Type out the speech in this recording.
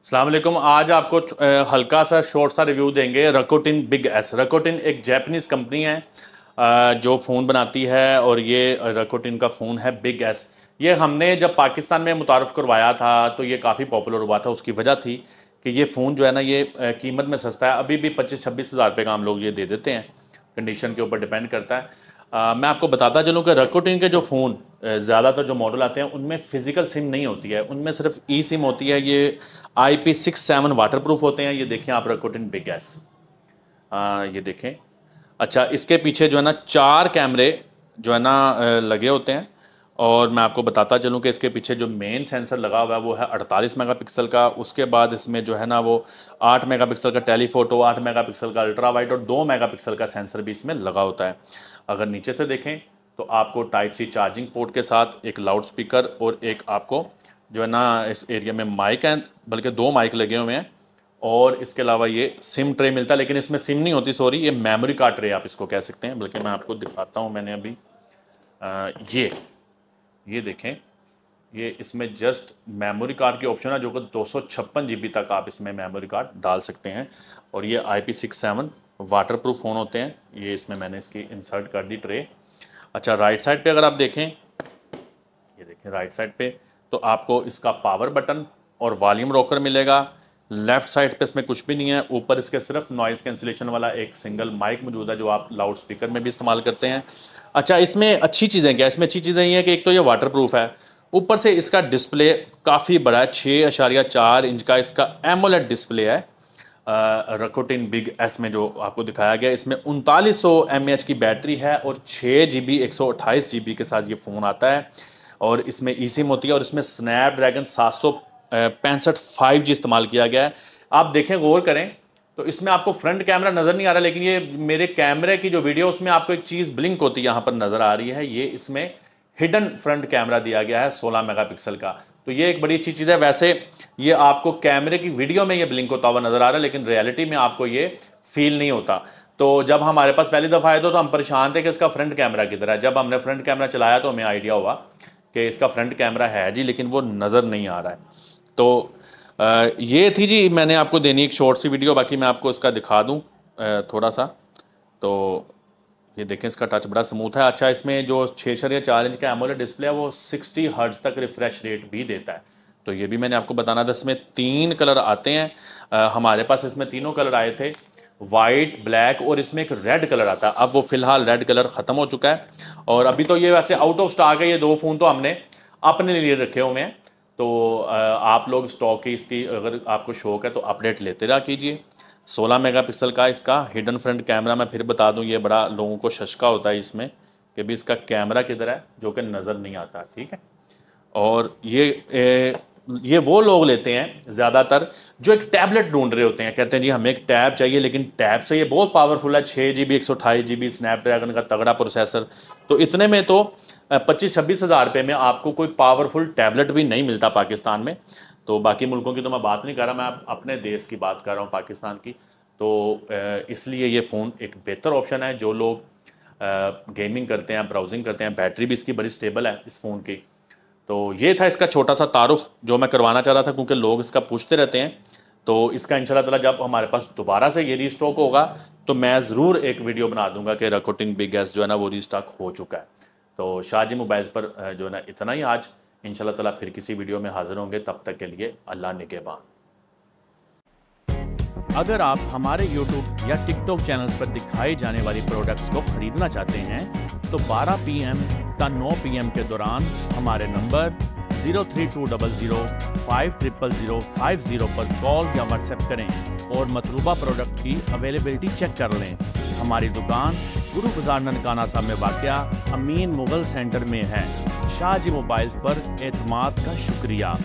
अस्सलाम वालेकुम। आज आपको हल्का सा शॉर्ट सा रिव्यू देंगे रकोटिन बिग एस। रकोटिन एक जापानीज़ कंपनी है जो फ़ोन बनाती है और ये रकोटिन का फ़ोन है बिग एस। ये हमने जब पाकिस्तान में मुतारफ़ करवाया था तो ये काफ़ी पॉपुलर हुआ था। उसकी वजह थी कि ये फ़ोन जो है ना ये कीमत में सस्ता है। अभी भी 25-26 हज़ार रुपये का हम लोग ये दे देते हैं, कंडीशन के ऊपर डिपेंड करता है। मैं आपको बताता चलूँ कि रकोटिन के जो फ़ोन ज़्यादातर जो मॉडल आते हैं उनमें फ़िज़िकल सिम नहीं होती है, उनमें सिर्फ ई सिम होती है। ये IP67 वाटरप्रूफ होते हैं। ये देखें आप रकोटिन बिग एस, ये देखें। अच्छा, इसके पीछे जो है ना 4 कैमरे जो है ना लगे होते हैं। और मैं आपको बताता चलूँ कि इसके पीछे जो मेन सेंसर लगा हुआ है वो है 48 मेगापिक्सल का। उसके बाद इसमें जो है ना वो 8 मेगापिक्सल का टेलीफोटो, 8 मेगापिक्सल का अल्ट्रा वाइड और 2 मेगापिक्सल का सेंसर भी इसमें लगा होता है। अगर नीचे से देखें तो आपको टाइप सी चार्जिंग पोर्ट के साथ एक लाउड स्पीकर और एक आपको जो है ना इस एरिया में माइक है, बल्कि 2 माइक लगे हुए हैं। और इसके अलावा ये सिम ट्रे मिलता है, लेकिन इसमें सिम नहीं होती, सॉरी, ये मेमोरी कार्ड ट्रे आप इसको कह सकते हैं। बल्कि मैं आपको दिखाता हूँ, मैंने अभी ये देखें, ये इसमें जस्ट मेमोरी कार्ड की ऑप्शन है जो कि 256 GB तक आप इसमें मेमोरी कार्ड डाल सकते हैं। और ये IP67 वाटरप्रूफ फ़ोन होते हैं। ये इसमें मैंने इसकी इंसर्ट कर दी ट्रे। अच्छा, राइट साइड पे अगर आप देखें, ये देखें राइट साइड पे, तो आपको इसका पावर बटन और वॉल्यूम रॉकर मिलेगा। लेफ़्ट साइड पे इसमें कुछ भी नहीं है। ऊपर इसके सिर्फ नॉइज़ कैंसिलेशन वाला एक सिंगल माइक मौजूद है जो आप लाउड स्पीकर में भी इस्तेमाल करते हैं। अच्छा, इसमें अच्छी चीज़ें क्या है? इसमें अच्छी चीज़ें ये है कि एक तो ये वाटरप्रूफ है, ऊपर से इसका डिस्प्ले काफ़ी बड़ा है, 6.4 इंच का इसका एमोलेड डिस्प्ले है। रकोटिन बिग एस में जो आपको दिखाया गया, इसमेमें 3900 mAh की बैटरी है और 6 GB 128 GB के साथ ये फ़ोन आता है। और इसमें ई सिम होती है और इसमें स्नैपड्रैगन 765 5G इस्तेमाल किया गया है। आप देखें, गौर करें तो इसमें आपको फ्रंट कैमरा नज़र नहीं आ रहा, लेकिन ये मेरे कैमरे की जो वीडियो उसमें आपको एक चीज़ ब्लिंक होती है यहाँ पर नज़र आ रही है। ये इसमें हिडन फ्रंट कैमरा दिया गया है 16 मेगापिक्सल का। तो ये एक बड़ी अच्छी चीज़ है। वैसे ये आपको कैमरे की वीडियो में ये ब्लिंक होता हुआ नज़र आ रहा है, लेकिन रियलिटी में आपको ये फील नहीं होता। तो जब हमारे पास पहली दफ़ा आए तो हम परेशान थे कि इसका फ्रंट कैमरा किधर है। जब हमने फ्रंट कैमरा चलाया तो हमें आइडिया हुआ कि इसका फ्रंट कैमरा है जी, लेकिन वो नज़र नहीं आ रहा है। तो ये थी जी मैंने आपको देनी एक शॉर्ट सी वीडियो। बाकी मैं आपको इसका दिखा दूँ थोड़ा सा। तो ये देखें, इसका टच बड़ा स्मूथ है। अच्छा, इसमें जो 6.4 इंच का एमोलेड डिस्प्ले है वो 60 हर्ट्ज तक रिफ्रेश रेट भी देता है। तो ये भी मैंने आपको बताना था। इसमें 3 कलर आते हैं। हमारे पास इसमें तीनों कलर आए थे, वाइट, ब्लैक और इसमें एक रेड कलर आता है। अब वो फ़िलहाल रेड कलर ख़त्म हो चुका है और अभी तो ये वैसे आउट ऑफ स्टॉक है। ये 2 फ़ोन तो हमने अपने लिए रखे हुए हैं। तो आप लोग स्टॉक की इसकी अगर आपको शौक़ है तो अपडेट लेते रहा कीजिए। 16 मेगापिक्सल का इसका हिडन फ्रंट कैमरा, मैं फिर बता दूं, ये बड़ा लोगों को शशका होता है इसमें कि भी इसका कैमरा किधर है, जो कि नज़र नहीं आता, ठीक है। और ये वो लोग लेते हैं ज़्यादातर जो एक टैबलेट ढूंढ रहे होते हैं, कहते हैं जी हमें एक टैब चाहिए, लेकिन टैब से ये बहुत पावरफुल है, 6 GB 128 GB स्नैपड्रैगन का तगड़ा प्रोसेसर। तो इतने में तो 25-26 हज़ार रुपये में आपको कोई पावरफुल टैबलेट भी नहीं मिलता पाकिस्तान में। तो बाकी मुल्कों की तो मैं बात नहीं कर रहा, मैं अपने देश की बात कर रहा हूँ, पाकिस्तान की। तो इसलिए ये फ़ोन एक बेहतर ऑप्शन है। जो लोग गेमिंग करते हैं, ब्राउजिंग करते हैं, बैटरी भी इसकी बड़ी स्टेबल है इस फ़ोन की। तो ये था इसका छोटा सा तारुफ जो मैं करवाना चाह रहा था, क्योंकि लोग इसका पूछते रहते हैं। तो इसका इंशाल्लाह ताला जब हमारे पास दोबारा से ये रीस्टॉक होगा तो मैं ज़रूर एक वीडियो बना दूंगा कि रकोटिन बिग एस जो है ना वो रीस्टॉक हो चुका है। तो शाहजी मोबाइल्स पर जो है ना इतना ही आज। इंशाल्लाह ताला फिर किसी वीडियो में हाजिर होंगे, तब तक के लिए अल्लाह निगहबान। अगर आप हमारे YouTube या TikTok चैनल्स पर दिखाई जाने वाली प्रोडक्ट्स को खरीदना चाहते हैं तो 12 PM या 9 PM के दौरान हमारे नंबर 03200500050 पर कॉल या व्हाट्सएप करें और मतलूबा प्रोडक्ट की अवेलेबिलिटी चेक कर लें। हमारी दुकान गुरु बाजार ननकाना साहब में वाक़या अमीन मुगल सेंटर में है। शाहजी मोबाइल्स पर एतमाद का शुक्रिया।